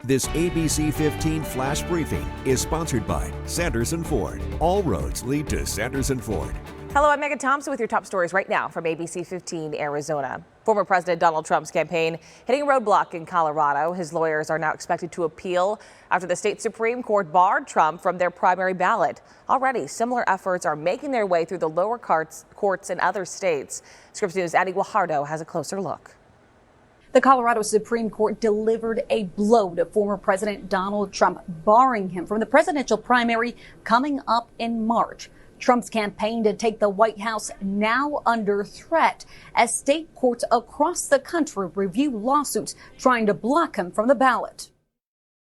This ABC15 flash briefing is sponsored by Sanderson Ford. All roads lead to Sanderson Ford. Hello, I'm Megan Thompson with your top stories right now from ABC15 Arizona. Former President Donald Trump's campaign hitting a roadblock in Colorado. His lawyers are now expected to appeal after the state Supreme Court barred Trump from their primary ballot. Already, similar efforts are making their way through the lower courts in other states. Scripps News' Addie Guajardo has a closer look. The Colorado Supreme Court delivered a blow to former President Donald Trump, barring him from the presidential primary coming up in March. Trump's campaign to take the White House now under threat as state courts across the country review lawsuits trying to block him from the ballot.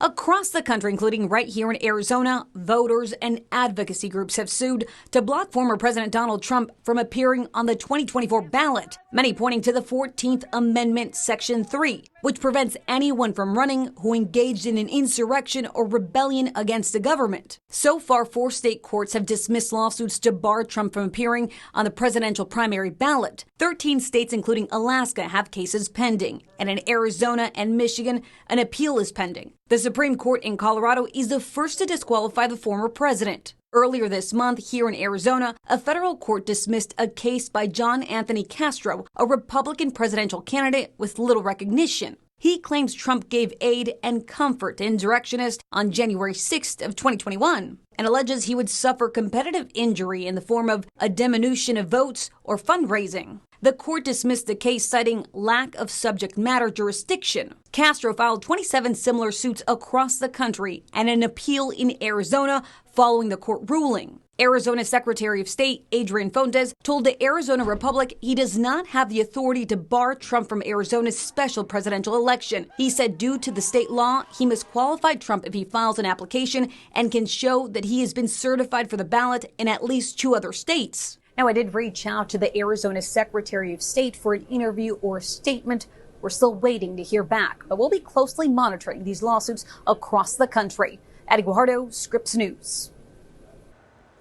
Across the country, including right here in Arizona, voters and advocacy groups have sued to block former President Donald Trump from appearing on the 2024 ballot, many pointing to the 14th Amendment, Section 3, which prevents anyone from running who engaged in an insurrection or rebellion against the government. So far, 4 state courts have dismissed lawsuits to bar Trump from appearing on the presidential primary ballot. 13 states, including Alaska, have cases pending. And in Arizona and Michigan, an appeal is pending. The Supreme Court in Colorado is the first to disqualify the former president. Earlier this month, here in Arizona, a federal court dismissed a case by John Anthony Castro, a Republican presidential candidate with little recognition. He claims Trump gave aid and comfort to insurrectionists on January 6th of 2021 and alleges he would suffer competitive injury in the form of a diminution of votes or fundraising. The court dismissed the case citing lack of subject matter jurisdiction. Castro filed 27 similar suits across the country and an appeal in Arizona following the court ruling. Arizona Secretary of State Adrian Fontes told the Arizona Republic he does not have the authority to bar Trump from Arizona's special presidential election. He said due to the state law, he must qualify Trump if he files an application and can show that he has been certified for the ballot in at least 2 other states. Now, I did reach out to the Arizona Secretary of State for an interview or statement. We're still waiting to hear back, but we'll be closely monitoring these lawsuits across the country. Addie Guajardo, Scripps News.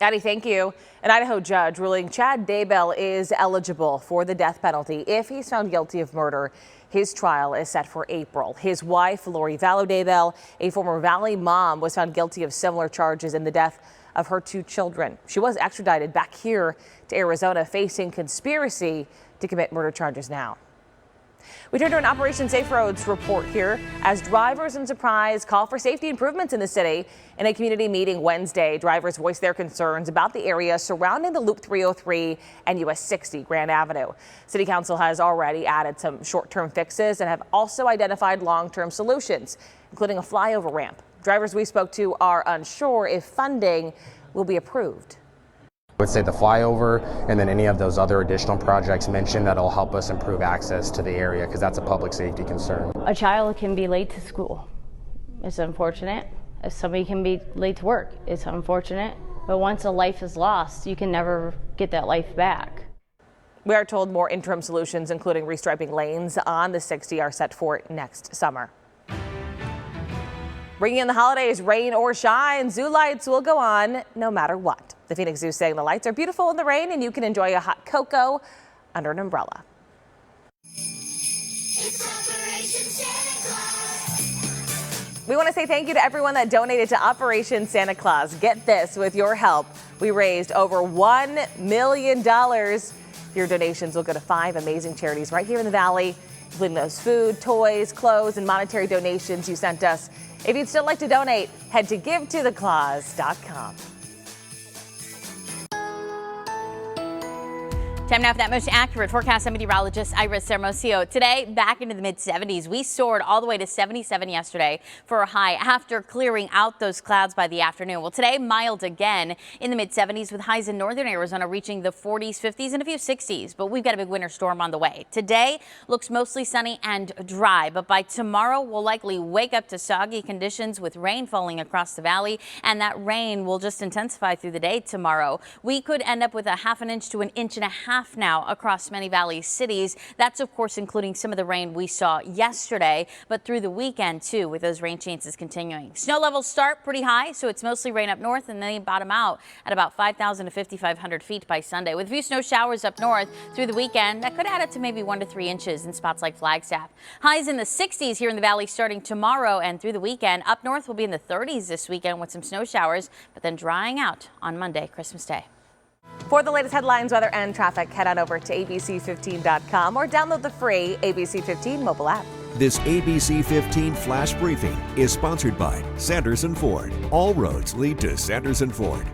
Addie, thank you. An Idaho judge ruling Chad Daybell is eligible for the death penalty if he's found guilty of murder. His trial is set for April. His wife, Lori Vallow Daybell, a former Valley mom, was found guilty of similar charges in the death of her 2 children. She was extradited back here to Arizona, facing conspiracy to commit murder charges now. We turn to an Operation Safe Roads report here as drivers in Surprise call for safety improvements in the city. In a community meeting Wednesday, drivers voiced their concerns about the area surrounding the Loop 303 and US 60 Grand Avenue. City Council has already added some short-term fixes and have also identified long-term solutions, including a flyover ramp. Drivers we spoke to are unsure if funding will be approved. I would say the flyover and then any of those other additional projects mentioned that'll help us improve access to the area because that's a public safety concern. A child can be late to school. It's unfortunate. If somebody can be late to work, it's unfortunate. But once a life is lost, you can never get that life back. We are told more interim solutions, including restriping lanes on the 60, are set for next summer. Bringing in the holidays, rain or shine, zoo lights will go on no matter what. The Phoenix Zoo saying the lights are beautiful in the rain and you can enjoy a hot cocoa under an umbrella. It's Operation Santa Claus. We want to say thank you to everyone that donated to Operation Santa Claus. Get this, with your help, we raised over $1 million. Your donations will go to 5 amazing charities right here in the Valley, including those food, toys, clothes, and monetary donations you sent us. If you'd still like to donate, head to givetotheclaus.com. Time now for that most accurate forecast. I'm meteorologist Iris Hermosillo. Today, back into the mid-70s. We soared all the way to 77 yesterday for a high after clearing out those clouds by the afternoon. Well, today, mild again in the mid-70s with highs in northern Arizona reaching the 40s, 50s, and a few 60s. But we've got a big winter storm on the way. Today looks mostly sunny and dry, but by tomorrow, we'll likely wake up to soggy conditions with rain falling across the valley, and that rain will just intensify through the day tomorrow. We could end up with a 1/2 inch to 1.5 inches half now across many Valley cities. That's, of course, including some of the rain we saw yesterday, but through the weekend, too, with those rain chances continuing. Snow levels start pretty high, so it's mostly rain up north, and they bottom out at about 5,000 to 5,500 feet by Sunday, with a few snow showers up north through the weekend. That could add up to maybe 1 to 3 inches in spots like Flagstaff. Highs in the 60s here in the Valley starting tomorrow and through the weekend. Up north will be in the 30s this weekend with some snow showers, but then drying out on Monday, Christmas Day. For the latest headlines, weather, and traffic, head on over to ABC15.com or download the free ABC15 mobile app. This ABC15 Flash Briefing is sponsored by Sanderson Ford. All roads lead to Sanderson Ford.